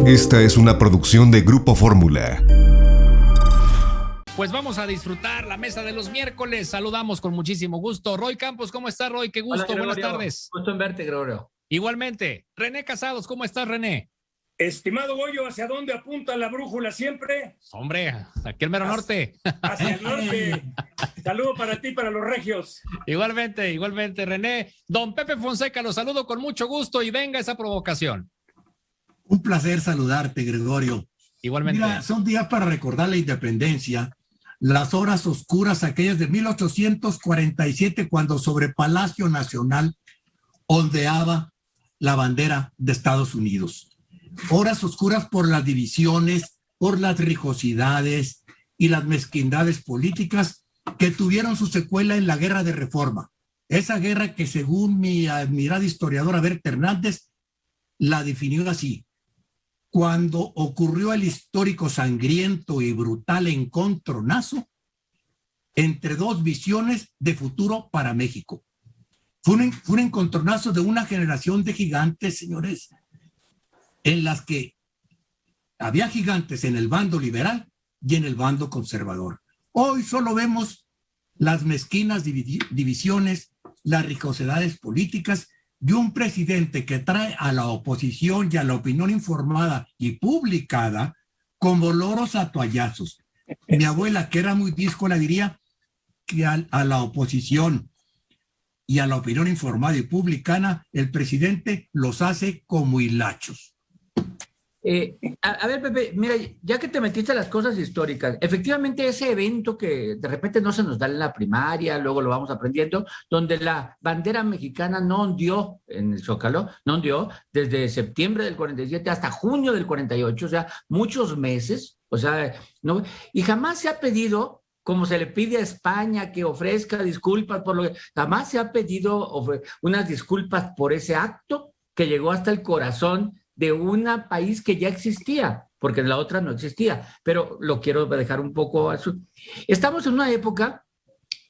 Esta es una producción de Grupo Fórmula. Pues vamos a disfrutar la mesa de los miércoles. Saludamos con muchísimo gusto. Roy Campos, ¿cómo estás, Roy? Qué gusto, hola, buenas tardes. Gusto en verte, Gregorio. Igualmente. René Casados, ¿cómo estás, René? Estimado Goyo, ¿hacia dónde apunta la brújula siempre? Hombre, aquí el mero norte. Hacia el norte. Saludo para ti, para los regios. Igualmente, René. Don Pepe Fonseca, los saludo con mucho gusto y venga esa provocación. Un placer saludarte, Gregorio. Igualmente. Mira, son días para recordar la independencia, las horas oscuras aquellas de 1847, cuando sobre Palacio Nacional ondeaba la bandera de Estados Unidos. Horas oscuras por las divisiones, por las rijosidades y las mezquindades políticas que tuvieron su secuela en la Guerra de Reforma. Esa guerra que, según mi admirado historiador Abert Hernández, la definió así: cuando ocurrió el histórico, sangriento y brutal encontronazo entre dos visiones de futuro para México. Fue un encontronazo de una generación de gigantes, señores, en las que había gigantes en el bando liberal y en el bando conservador. Hoy solo vemos las mezquinas divisiones, las rijosidades políticas y un presidente que trae a la oposición y a la opinión informada y publicada como loros a toallazos. Mi abuela, que era muy díscola, diría que a la oposición y a la opinión informada y publicana, el presidente los hace como hilachos. A ver, Pepe, mira, ya que te metiste a las cosas históricas, efectivamente ese evento que de repente no se nos da en la primaria, luego lo vamos aprendiendo, donde la bandera mexicana no ondeó en el Zócalo, no ondeó desde septiembre del 47 hasta junio del 48, o sea, muchos meses, o sea, no, y jamás se ha pedido, como se le pide a España que ofrezca disculpas por lo que, jamás se ha pedido unas disculpas por ese acto que llegó hasta el corazón de un país que ya existía, porque la otra no existía, pero lo quiero dejar un poco azul. Estamos en una época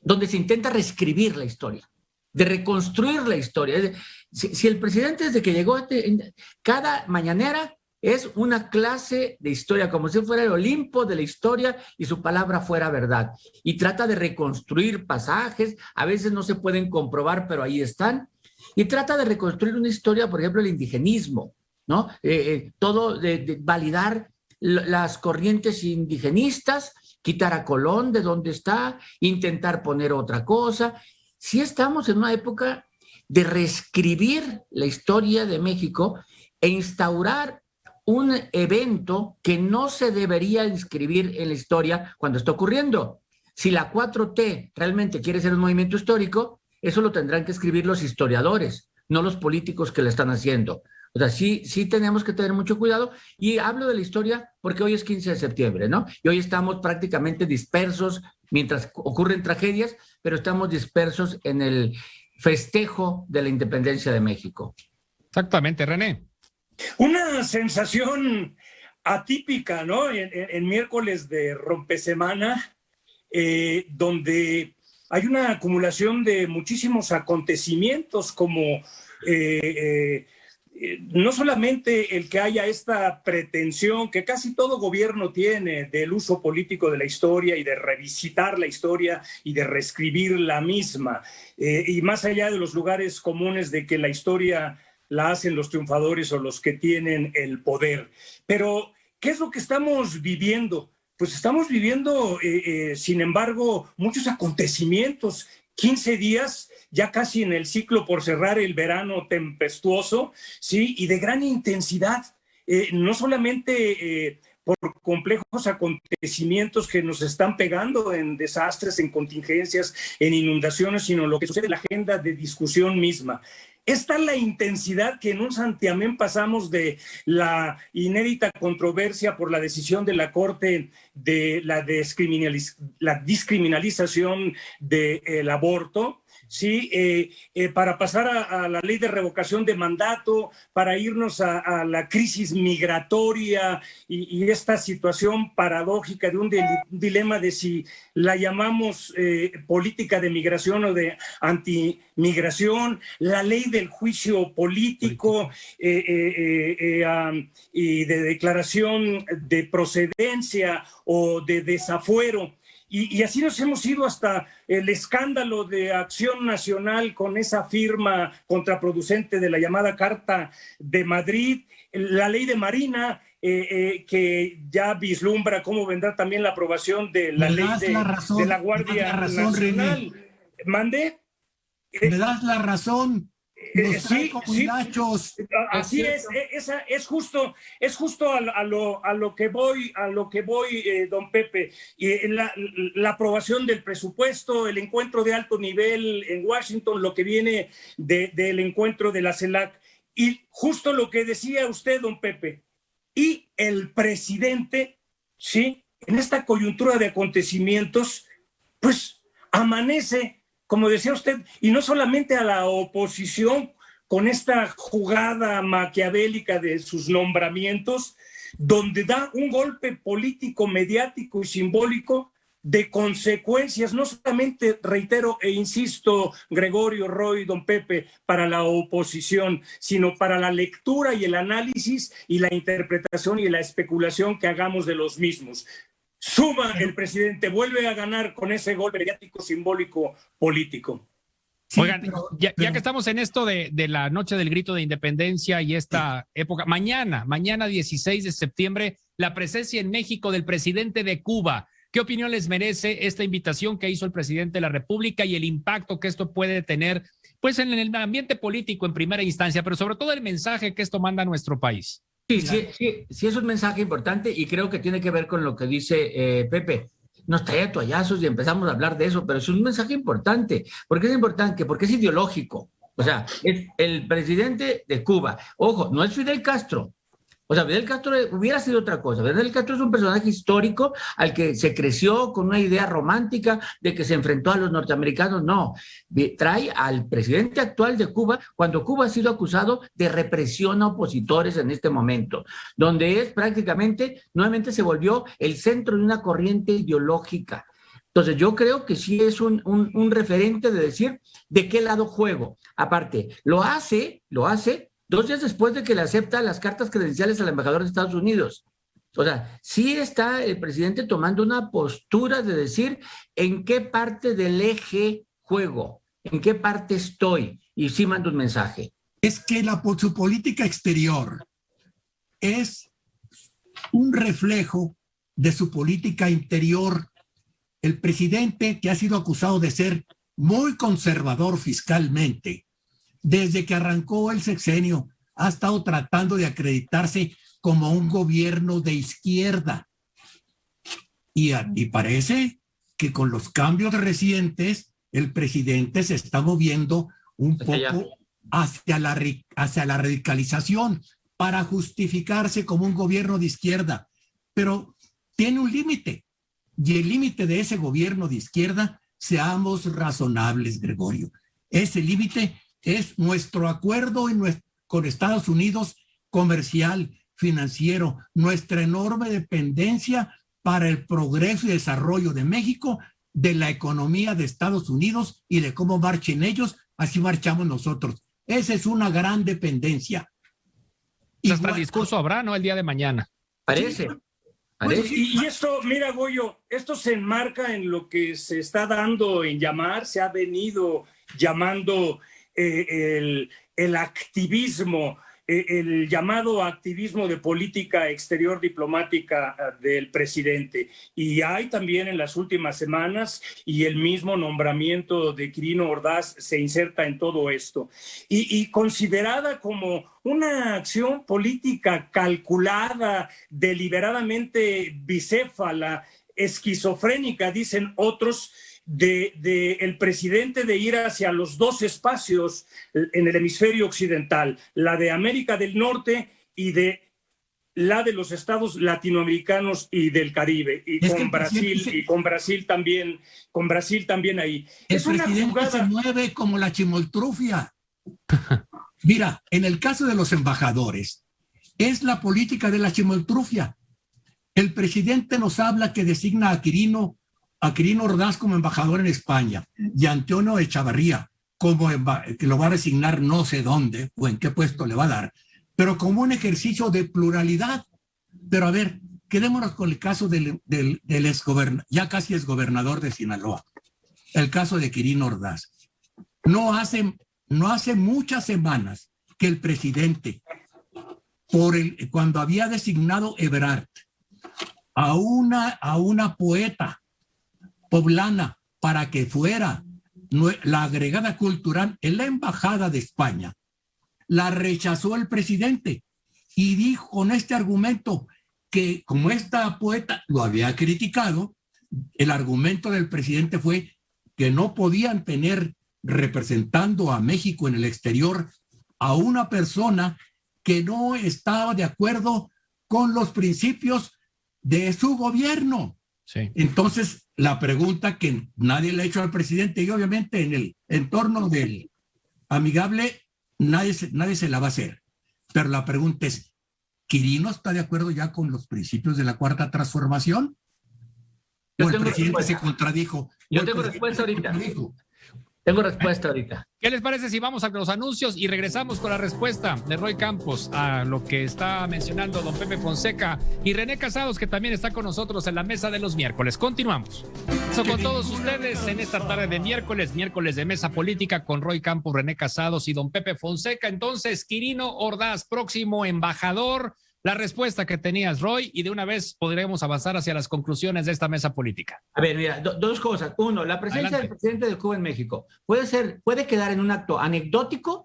donde se intenta reescribir la historia, de reconstruir la historia. Si el presidente desde que llegó, cada mañanera es una clase de historia, como si fuera el Olimpo de la historia y su palabra fuera verdad, y trata de reconstruir pasajes, a veces no se pueden comprobar, pero ahí están, y trata de reconstruir una historia, por ejemplo, el indigenismo, ¿no? Todo de validar las corrientes indigenistas, quitar a Colón de donde está, intentar poner otra cosa. Sí estamos en una época de reescribir la historia de México e instaurar un evento que no se debería inscribir en la historia cuando está ocurriendo. Si la 4T realmente quiere ser un movimiento histórico, eso lo tendrán que escribir los historiadores, no los políticos que lo están haciendo. O sea, sí tenemos que tener mucho cuidado, y hablo de la historia porque hoy es 15 de septiembre, ¿no? Y hoy estamos prácticamente dispersos mientras ocurren tragedias, pero estamos dispersos en el festejo de la independencia de México. Exactamente, René. Una sensación atípica, ¿no? En miércoles de rompesemana, donde hay una acumulación de muchísimos acontecimientos como... no solamente el que haya esta pretensión que casi todo gobierno tiene del uso político de la historia y de revisitar la historia y de reescribir la misma, y más allá de los lugares comunes de que la historia la hacen los triunfadores o los que tienen el poder. Pero, ¿qué es lo que estamos viviendo? Pues estamos viviendo, sin embargo, muchos acontecimientos. 15 días, ya casi en el ciclo por cerrar el verano tempestuoso, ¿sí? Y de gran intensidad, no solamente por complejos acontecimientos que nos están pegando en desastres, en contingencias, en inundaciones, sino lo que sucede en la agenda de discusión misma. Esta es la intensidad que en un santiamén pasamos de la inédita controversia por la decisión de la Corte de la descriminalización del aborto, ¿sí? Para pasar a la ley de revocación de mandato, para irnos a la crisis migratoria y esta situación paradójica de un dilema de si la llamamos política de migración o de antimigración, la ley del juicio político y de declaración de procedencia o de desafuero. Y así nos hemos ido hasta el escándalo de Acción Nacional con esa firma contraproducente de la llamada Carta de Madrid, la ley de Marina, que ya vislumbra cómo vendrá también la aprobación de la ley de la Guardia Nacional. René. ¿Mande? Me das la razón. Sí, sí, así es, es justo a lo que voy, don Pepe. La aprobación del presupuesto, el encuentro de alto nivel en Washington, lo que viene del encuentro de la CELAC, y justo lo que decía usted, don Pepe, y el presidente, sí, en esta coyuntura de acontecimientos, pues amanece, como decía usted, y no solamente a la oposición con esta jugada maquiavélica de sus nombramientos, donde da un golpe político, mediático y simbólico de consecuencias, no solamente, reitero e insisto, Gregorio, Roy, don Pepe, para la oposición, sino para la lectura y el análisis y la interpretación y la especulación que hagamos de los mismos. Suma el presidente, vuelve a ganar con ese golpe mediático, simbólico, político. Sí, oigan, ya que estamos en esto de la noche del grito de independencia y esta época, mañana 16 de septiembre, la presencia en México del presidente de Cuba. ¿Qué opinión les merece esta invitación que hizo el presidente de la República y el impacto que esto puede tener, pues, en el ambiente político en primera instancia, pero sobre todo el mensaje que esto manda a nuestro país? Sí, es un mensaje importante y creo que tiene que ver con lo que dice Pepe. Nos trae a toallazos y empezamos a hablar de eso, pero es un mensaje importante. ¿Por qué es importante? Porque es ideológico. O sea, es el presidente de Cuba. Ojo, no es Fidel Castro. O sea, Fidel Castro hubiera sido otra cosa. Fidel Castro es un personaje histórico al que se creció con una idea romántica de que se enfrentó a los norteamericanos. No, trae al presidente actual de Cuba cuando Cuba ha sido acusado de represión a opositores en este momento, donde es prácticamente, nuevamente se volvió el centro de una corriente ideológica. Entonces yo creo que sí es un referente de decir de qué lado juego. Aparte, lo hace 2 días después de que le acepta las cartas credenciales al embajador de Estados Unidos. O sea, sí está el presidente tomando una postura de decir en qué parte del eje juego, en qué parte estoy, y sí manda un mensaje. Es que su política exterior es un reflejo de su política interior. El presidente, que ha sido acusado de ser muy conservador fiscalmente, desde que arrancó el sexenio, ha estado tratando de acreditarse como un gobierno de izquierda. Y parece que con los cambios recientes, el presidente se está moviendo un poco hacia la radicalización para justificarse como un gobierno de izquierda. Pero tiene un límite. Y el límite de ese gobierno de izquierda, seamos razonables, Gregorio. Ese límite es nuestro acuerdo con Estados Unidos comercial, financiero, nuestra enorme dependencia para el progreso y desarrollo de México, de la economía de Estados Unidos y de cómo marchen ellos, así marchamos nosotros. Esa es una gran dependencia. Hasta el discurso habrá, ¿no? El día de mañana. Parece. Pues, y esto, mira, Goyo, esto se enmarca en lo que se está dando en llamar, se ha venido llamando el activismo, el llamado activismo de política exterior diplomática del presidente. Y hay también en las últimas semanas, y el mismo nombramiento de Quirino Ordaz se inserta en todo esto. Y considerada como una acción política calculada, deliberadamente bicéfala, esquizofrénica, dicen otros, de el presidente de ir hacia los 2 espacios en el hemisferio occidental, la de América del Norte y de la de los estados latinoamericanos y del Caribe, y con Brasil también ahí. El presidente se mueve como la chimoltrufia. Mira, en el caso de los embajadores, es la política de la chimoltrufia. El presidente nos habla que designa a Quirino Ordaz como embajador en España y a Antonio Echavarría que lo va a designar no sé dónde o en qué puesto le va a dar, pero como un ejercicio de pluralidad. Pero a ver, quedémonos con el caso del ya casi exgobernador de Sinaloa, el caso de Quirino Ordaz. No hace muchas semanas que el presidente, cuando había designado Ebrard a una poeta poblana para que fuera la agregada cultural en la embajada de España, la rechazó el presidente y dijo con este argumento que como esta poeta lo había criticado, el argumento del presidente fue que no podían tener representando a México en el exterior a una persona que no estaba de acuerdo con los principios de su gobierno. Sí. Entonces, la pregunta que nadie le ha hecho al presidente, y obviamente en el entorno del amigable, nadie se la va a hacer. Pero la pregunta es, ¿Quirino está de acuerdo ya con los principios de la Cuarta Transformación? ¿O el presidente se contradijo? Yo tengo respuesta ahorita. Tengo respuesta ahorita. ¿Qué les parece si vamos a los anuncios y regresamos con la respuesta de Roy Campos a lo que está mencionando don Pepe Fonseca y René Casados, que también está con nosotros en la mesa de los miércoles? Continuamos. Eso con todos ustedes en esta tarde de miércoles de Mesa Política con Roy Campos, René Casados y don Pepe Fonseca. Entonces, Quirino Ordaz, próximo embajador. La respuesta que tenías, Roy, y de una vez podremos avanzar hacia las conclusiones de esta mesa política. A ver, mira, dos cosas. Uno, la presencia del presidente de Cuba en México puede quedar en un acto anecdótico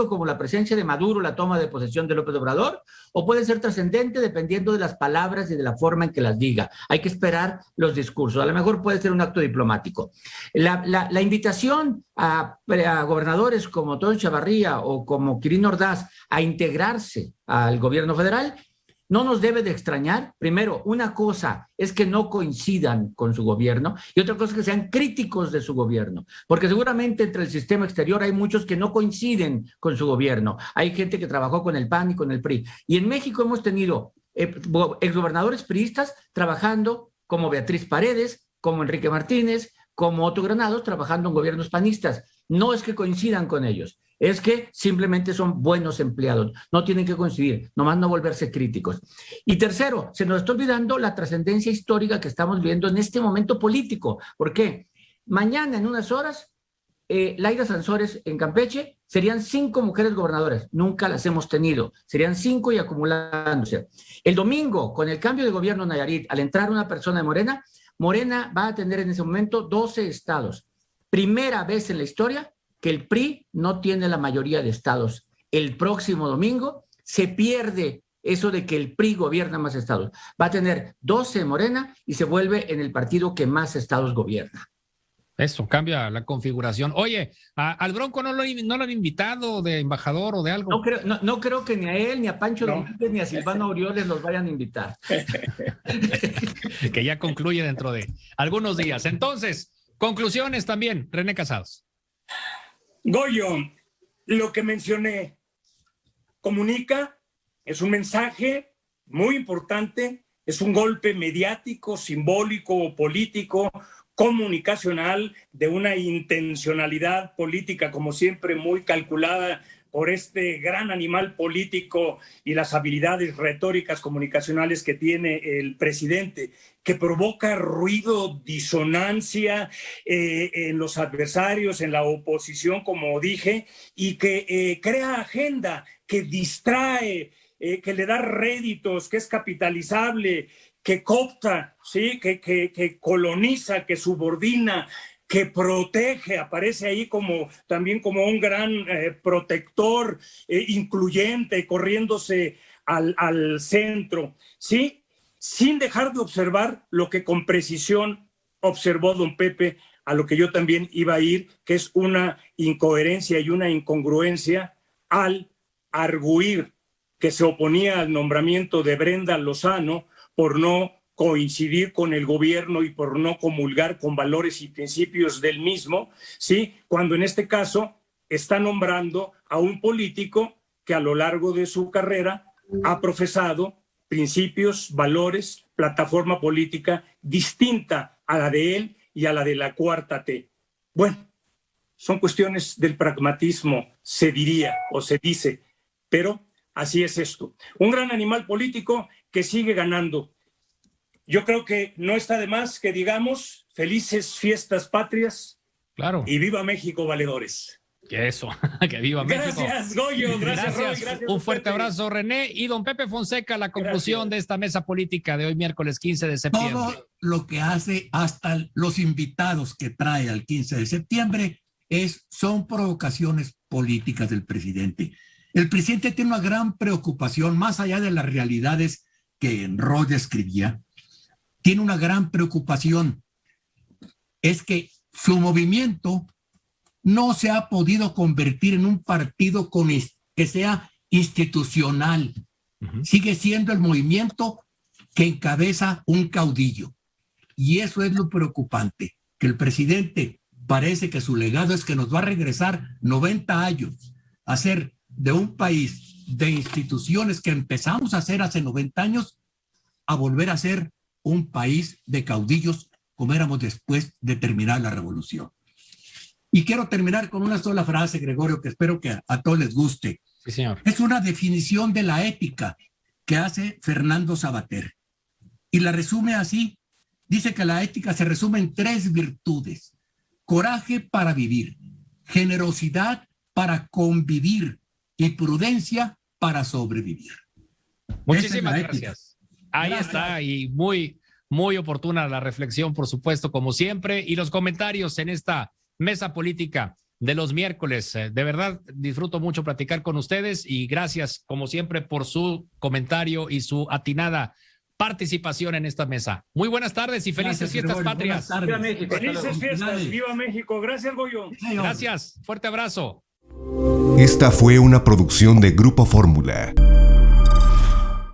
como la presencia de Maduro, la toma de posesión de López Obrador, o puede ser trascendente dependiendo de las palabras y de la forma en que las diga. Hay que esperar los discursos. A lo mejor puede ser un acto diplomático. La invitación a gobernadores como Antonio Echavarría o como Quirino Ordaz a integrarse al gobierno federal no nos debe de extrañar. Primero, una cosa es que no coincidan con su gobierno y otra cosa es que sean críticos de su gobierno, porque seguramente entre el sistema exterior hay muchos que no coinciden con su gobierno. Hay gente que trabajó con el PAN y con el PRI. Y en México hemos tenido exgobernadores priistas trabajando como Beatriz Paredes, como Enrique Martínez, como Otto Granados, trabajando en gobiernos panistas. No es que coincidan con ellos, es que simplemente son buenos empleados, no tienen que coincidir, nomás no volverse críticos. Y tercero, se nos está olvidando la trascendencia histórica que estamos viendo en este momento político. ¿Por qué? Mañana, en unas horas, Laida Sansores en Campeche, serían 5 mujeres gobernadoras, nunca las hemos tenido, serían 5 y acumulándose. El domingo, con el cambio de gobierno en Nayarit, al entrar una persona de Morena va a tener en ese momento 12 estados. Primera vez en la historia que el PRI no tiene la mayoría de estados. El próximo domingo se pierde eso de que el PRI gobierna más estados. Va a tener 12 Morena y se vuelve en el partido que más estados gobierna. Eso, cambia la configuración. Oye, al Bronco no lo han invitado de embajador o de algo. No creo que ni a él, ni a Pancho Domínguez, ni a Silvano Aureoles los vayan a invitar. Que ya concluye dentro de algunos días. Entonces, conclusiones también, René Casados. Goyo, lo que mencioné, comunica, es un mensaje muy importante, es un golpe mediático, simbólico, político, comunicacional, de una intencionalidad política, como siempre, muy calculada por este gran animal político y las habilidades retóricas comunicacionales que tiene el presidente, que provoca ruido, disonancia en los adversarios, en la oposición, como dije, y que crea agenda, que distrae, que le da réditos, que es capitalizable, que coopta, ¿sí? que coloniza, que subordina, que protege, aparece ahí también como un gran protector, incluyente, corriéndose al centro, ¿sí? Sin dejar de observar lo que con precisión observó don Pepe, a lo que yo también iba a ir, que es una incoherencia y una incongruencia al arguir que se oponía al nombramiento de Brenda Lozano por no coincidir con el gobierno y por no comulgar con valores y principios del mismo, ¿sí? Cuando en este caso está nombrando a un político que a lo largo de su carrera ha profesado principios, valores, plataforma política distinta a la de él y a la de la Cuarta T. Bueno, son cuestiones del pragmatismo, se diría o se dice, pero así es esto. Un gran animal político que sigue ganando. Yo creo que no está de más que digamos felices fiestas patrias. Claro. Y viva México, valedores. Eso, que viva México. Gracias, Goyo. Gracias, Roy. Gracias. Un fuerte abrazo, René. Y don Pepe Fonseca, la conclusión de esta mesa política de hoy, miércoles 15 de septiembre. Todo lo que hace, hasta los invitados que trae al 15 de septiembre, son provocaciones políticas del presidente. El presidente tiene una gran preocupación, más allá de las realidades que Roy describía, tiene una gran preocupación. Es que su movimiento no se ha podido convertir en un partido que sea institucional. Sigue siendo el movimiento que encabeza un caudillo. Y eso es lo preocupante, que el presidente parece que su legado es que nos va a regresar 90 años a ser de un país de instituciones que empezamos a hacer hace 90 años a volver a ser un país de caudillos como éramos después de terminar la revolución. Y quiero terminar con una sola frase, Gregorio, que espero que a todos les guste. Sí, señor. Es una definición de la ética que hace Fernando Savater. Y la resume así. Dice que la ética se resume en 3 virtudes. Coraje para vivir, generosidad para convivir y prudencia para sobrevivir. Muchísimas gracias. Ahí está, y muy, muy oportuna la reflexión, por supuesto, como siempre, y los comentarios en esta mesa política de los miércoles. De verdad, disfruto mucho platicar con ustedes y gracias, como siempre, por su comentario y su atinada participación en esta mesa. Muy buenas tardes y felices fiestas patrias. Viva México. Felices fiestas, viva México. Gracias, Goyo. Gracias, fuerte abrazo. Esta fue una producción de Grupo Fórmula.